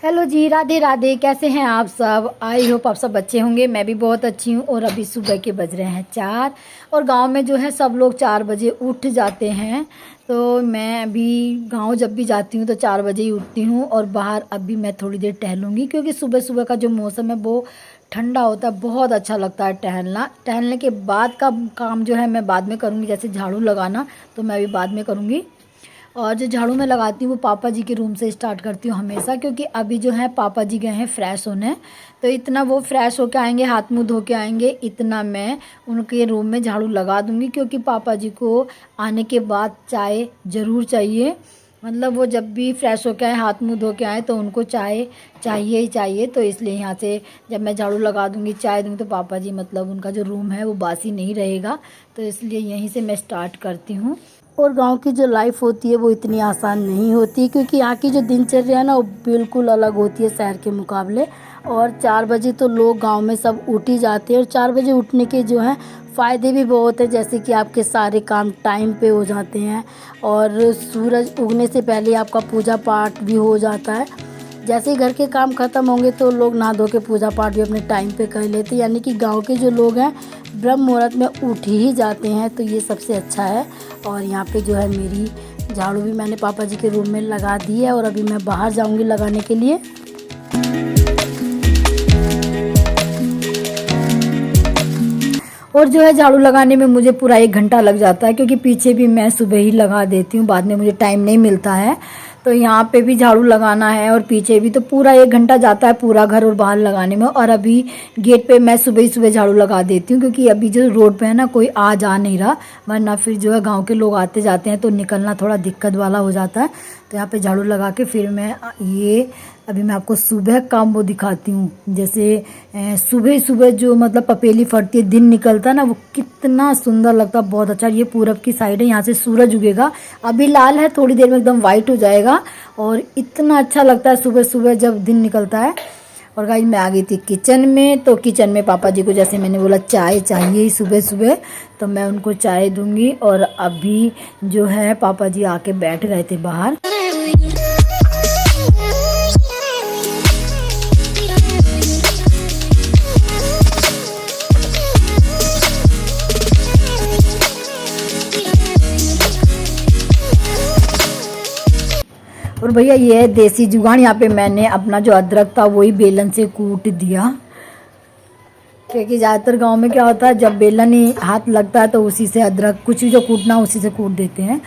Hello जी, राधे राधे। कैसे हैं आप सब? आई होप आप सब अच्छे होंगे। मैं भी बहुत अच्छी हूँ। और अभी सुबह के बज रहे हैं 4 और गांव में जो है सब लोग 4 बजे उठ जाते हैं। तो मैं अभी गांव जब भी जाती हूँ तो 4 बजे ही उठती हूँ। और बाहर अभी मैं थोड़ी देर टहलूँगी क्योंकि सुबह सुबह का जो मौसम है वो ठंडा होता है, बहुत अच्छा लगता है टहलना। टहलने के बाद का काम जो है मैं बाद में करूँगी, जैसे झाड़ू लगाना तो मैं अभी बाद में करूँगी। और जो झाड़ू मैं लगाती हूँ वो पापा जी के रूम से स्टार्ट करती हूँ हमेशा, क्योंकि अभी जो है पापा जी गए हैं फ्रेश होने। तो इतना वो फ्रेश होके आएंगे, हाथ मुंह धो के आएंगे, इतना मैं उनके रूम में झाड़ू लगा दूँगी। क्योंकि पापा जी को आने के बाद चाय ज़रूर चाहिए। मतलब वो जब भी फ्रेश होके आए, हाथ मुंह धो के आए, तो उनको चाय चाहिए ही चाहिए। तो इसलिए यहाँ से जब मैं झाड़ू लगा दूँगी, चाय दूँगी, तो पापा जी मतलब उनका जो रूम है वो बासी नहीं रहेगा। तो इसलिए यहीं से मैं स्टार्ट करती हूँ। और गांव की जो लाइफ होती है वो इतनी आसान नहीं होती, क्योंकि यहाँ की जो दिनचर्या है ना वो बिल्कुल अलग होती है शहर के मुकाबले। और 4 बजे तो लोग गांव में सब उठ ही जाते हैं। और 4 बजे उठने के जो है फ़ायदे भी बहुत है, जैसे कि आपके सारे काम टाइम पे हो जाते हैं और सूरज उगने से पहले आपका पूजा पाठ भी हो जाता है। जैसे ही घर के काम ख़त्म होंगे तो लोग नहा धो के पूजा पाठ भी अपने टाइम पे कर लेते हैं। यानी कि गांव के जो लोग हैं ब्रह्म मुहूर्त में उठ ही जाते हैं, तो ये सबसे अच्छा है। और यहाँ पे जो है मेरी झाड़ू भी मैंने पापा जी के रूम में लगा दी है और अभी मैं बाहर जाऊंगी लगाने के लिए। और जो है झाड़ू लगाने में मुझे पूरा 1 घंटा लग जाता है, क्योंकि पीछे भी मैं सुबह ही लगा देती हूँ, बाद में मुझे टाइम नहीं मिलता है। तो यहाँ पे भी झाड़ू लगाना है और पीछे भी, तो पूरा 1 घंटा जाता है पूरा घर और बाहर लगाने में। और अभी गेट पे मैं सुबह ही सुबह झाड़ू लगा देती हूँ, क्योंकि अभी जो रोड पे है ना कोई आ जा नहीं रहा, वरना फिर जो है गाँव के लोग आते जाते हैं तो निकलना थोड़ा दिक्कत वाला हो जाता है। तो यहाँ पे झाड़ू लगा के फिर मैं ये अभी मैं आपको सुबह काम वो दिखाती हूँ। जैसे सुबह सुबह जो मतलब पपेली फटती है, दिन निकलता है ना, वो कितना सुंदर लगता है, बहुत अच्छा। ये पूरब की साइड है, यहाँ से सूरज उगेगा, अभी लाल है, थोड़ी देर में एकदम वाइट हो जाएगा। और इतना अच्छा लगता है सुबह सुबह जब दिन निकलता है। और गाइस मैं आ गई थी किचन में। तो किचन में पापा जी को जैसे मैंने बोला चाय चाहिए ही सुबह सुबह, तो मैं उनको चाय दूंगी। और अभी जो है पापा जी आके बैठ गए थे बाहर। और भैया ये है देसी जुगाड़। यहाँ पे मैंने अपना जो अदरक था वही बेलन से कूट दिया, क्योंकि ज़्यादातर गांव में क्या होता है, जब बेलन ही हाथ लगता है तो उसी से अदरक कुछ भी जो कूटना उसी से कूट देते हैं।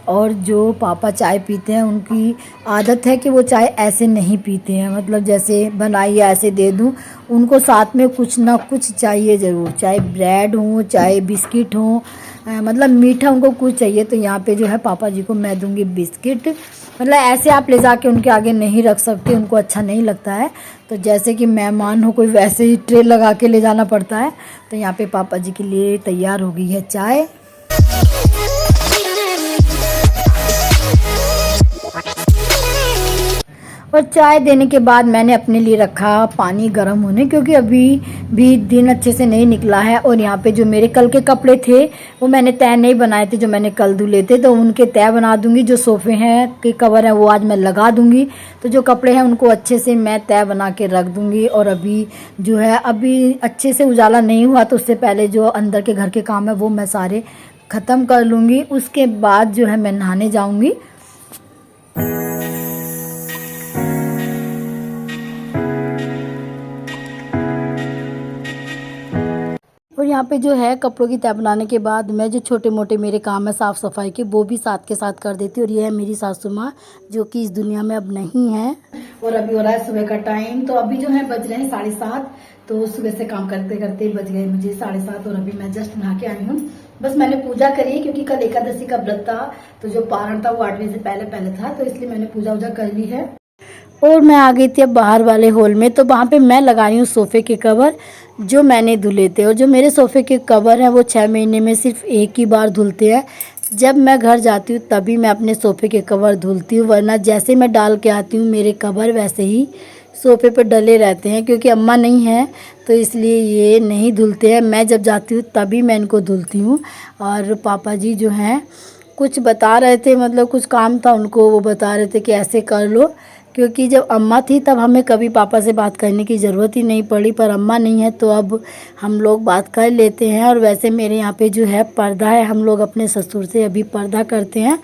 और जो पापा चाय पीते हैं उनकी आदत है कि वो चाय ऐसे नहीं पीते हैं, मतलब जैसे बनाइए ऐसे दे दूं, उनको साथ में कुछ ना कुछ चाहिए ज़रूर, चाहे ब्रेड हो चाहे बिस्किट हो, मतलब मीठा उनको कुछ चाहिए। तो यहाँ पे जो है पापा जी को मैं दूंगी बिस्किट। मतलब ऐसे आप ले जाके उनके आगे नहीं रख सकते, उनको अच्छा नहीं लगता है। तो जैसे कि मेहमान हो कोई, वैसे ही ट्रे लगा के ले जाना पड़ता है। तो यहाँ पे पापा जी के लिए तैयार हो गई है चाय। और चाय देने के बाद मैंने अपने लिए रखा पानी गर्म होने, क्योंकि अभी भी दिन अच्छे से नहीं निकला है। और यहाँ पे जो मेरे कल के कपड़े थे वो मैंने तय नहीं बनाए थे, जो मैंने कल धुले थे, तो उनके तय बना दूंगी। जो सोफ़े हैं के कवर हैं वो आज मैं लगा दूंगी। तो जो कपड़े हैं उनको अच्छे से मैं तय बना के रख दूंगी। और अभी जो है अभी अच्छे से उजाला नहीं हुआ, तो उससे पहले जो अंदर के घर के काम है वो मैं सारे ख़त्म कर लूँगी। उसके बाद जो है मैं नहाने जाऊँगी। और यहाँ पे जो है कपड़ों की तह बनाने के बाद मैं जो छोटे मोटे मेरे काम है साफ़ सफाई के, वो भी साथ के साथ कर देती हूँ। और ये है मेरी सासू माँ, जो कि इस दुनिया में अब नहीं है। और अभी हो रहा है सुबह का टाइम, तो अभी जो है बज रहे हैं 7:30। तो सुबह से काम करते करते बज गए मुझे 7:30 और अभी मैं जस्ट नहा के आई हूँ। बस मैंने पूजा करी, क्योंकि कल एकादशी का व्रत था, तो जो पारण था वो 8 बजे से पहले था, तो इसलिए मैंने पूजा वूजा कर ली है। और मैं आ गई थी अब बाहर वाले हॉल में। तो वहाँ पे मैं लगा रही हूँ सोफ़े के कवर जो मैंने धुले थे। और जो मेरे सोफ़े के कवर हैं वो 6 महीने में सिर्फ एक ही बार धुलते हैं। जब मैं घर जाती हूँ तभी मैं अपने सोफ़े के कवर धुलती हूँ, वरना जैसे मैं डाल के आती हूँ मेरे कवर वैसे ही सोफ़े पे डले रहते हैं। क्योंकि अम्मा नहीं है तो इसलिए ये नहीं धुलते हैं, मैं जब जाती हूँ तभी मैं इनको धुलती हूँ। और पापा जी जो हैं कुछ बता रहे थे, मतलब कुछ काम था उनको, वो बता रहे थे कि ऐसे कर लो, क्योंकि जब अम्मा थी तब हमें कभी पापा से बात करने की ज़रूरत ही नहीं पड़ी, पर अम्मा नहीं है तो अब हम लोग बात कर लेते हैं। और वैसे मेरे यहाँ पे जो है पर्दा है, हम लोग अपने ससुर से अभी पर्दा करते हैं,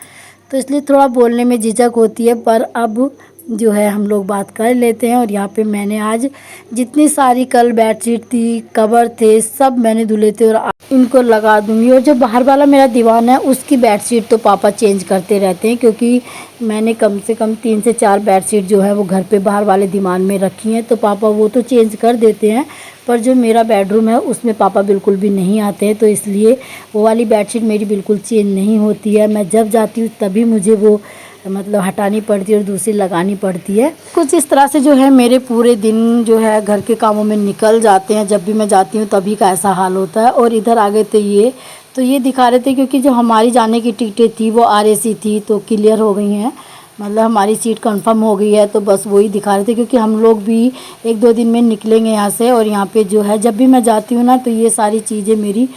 तो इसलिए थोड़ा बोलने में झिझक होती है, पर अब जो है हम लोग बात कर लेते हैं। और यहाँ पे मैंने आज जितनी सारी कल बेडशीट थी, कवर थे, सब मैंने धुले थे और इनको लगा दूंगी। और जो बाहर वाला मेरा दीवान है उसकी बेडशीट तो पापा चेंज करते रहते हैं, क्योंकि मैंने कम से कम 3 से 4 बेडशीट जो है वो घर पे बाहर वाले दीवान में रखी हैं, तो पापा वो तो चेंज कर देते हैं। पर जो मेरा बेडरूम है उसमें पापा बिल्कुल भी नहीं आते हैं, तो इसलिए वो वाली बेडशीट मेरी बिल्कुल चेंज नहीं होती है। मैं जब जाती हूँ तभी मुझे वो मतलब हटानी पड़ती है और दूसरी लगानी पड़ती है। कुछ इस तरह से जो है मेरे पूरे दिन जो है घर के कामों में निकल जाते हैं। जब भी मैं जाती हूँ तभी का ऐसा हाल होता है। और इधर आ गए थे ये दिखा रहे थे, क्योंकि जो हमारी जाने की टिकटें थी वो RAC थी, तो क्लियर हो गई हैं, मतलब हमारी सीट कंफर्म हो गई है। तो बस वही दिखा रहे थे, क्योंकि हम लोग भी 1-2 दिन में निकलेंगे यहाँ से। और यहाँ पे जो है जब भी मैं जाती हूँ ना तो ये सारी चीज़ें मेरी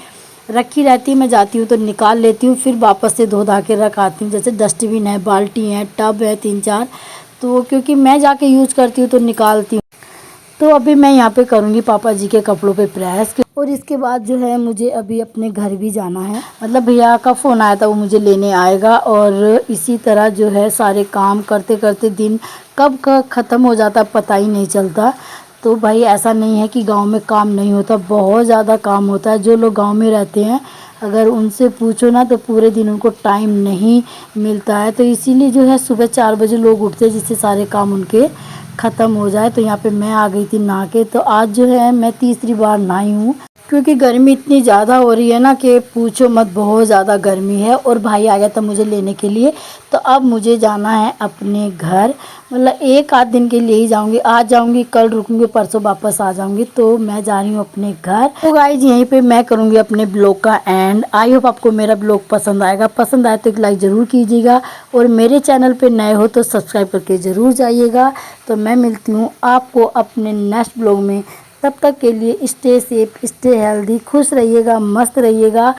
रखी रहती है। मैं जाती हूँ तो निकाल लेती हूँ, फिर वापस से धो धा के रख आती हूँ। जैसे डस्टबिन है, बाल्टी है, टब है 3-4, तो क्योंकि मैं जाके यूज़ करती हूँ तो निकालती हूँ। तो अभी मैं यहाँ पे करूँगी पापा जी के कपड़ों पे प्रेस। और इसके बाद जो है मुझे अभी अपने घर भी जाना है, मतलब भैया का फ़ोन आया था, वो मुझे लेने आएगा। और इसी तरह जो है सारे काम करते करते दिन कब ख़त्म हो जाता पता ही नहीं चलता। तो भाई ऐसा नहीं है कि गांव में काम नहीं होता, बहुत ज़्यादा काम होता है। जो लोग गांव में रहते हैं अगर उनसे पूछो ना तो पूरे दिन उनको टाइम नहीं मिलता है। तो इसीलिए जो है सुबह 4 बजे लोग उठते हैं, जिससे सारे काम उनके ख़त्म हो जाए। तो यहाँ पे मैं आ गई थी नहा के। तो आज जो है मैं तीसरी बार नहाई हूँ, क्योंकि गर्मी इतनी ज़्यादा हो रही है ना कि पूछो मत, बहुत ज़्यादा गर्मी है। और भाई आ गया था मुझे लेने के लिए, तो अब मुझे जाना है अपने घर। मतलब 1-8 दिन के लिए ही जाऊंगी, आज जाऊंगी, कल रुकूंगी, परसों वापस आ जाऊंगी। तो मैं जा रही हूँ अपने घर। तो गाइस यहीं पे मैं करूंगी अपने ब्लॉग का एंड। आई होप आपको मेरा ब्लॉग पसंद आएगा, पसंद आए तो एक लाइक ज़रूर कीजिएगा, और मेरे चैनल पे नए हो तो सब्सक्राइब करके ज़रूर जाइएगा। तो मैं मिलती हूँ आपको अपने नेक्स्ट ब्लॉग में। तब तक के लिए स्टे सेफ, स्टे हेल्दी, खुश रहिएगा, मस्त रहिएगा।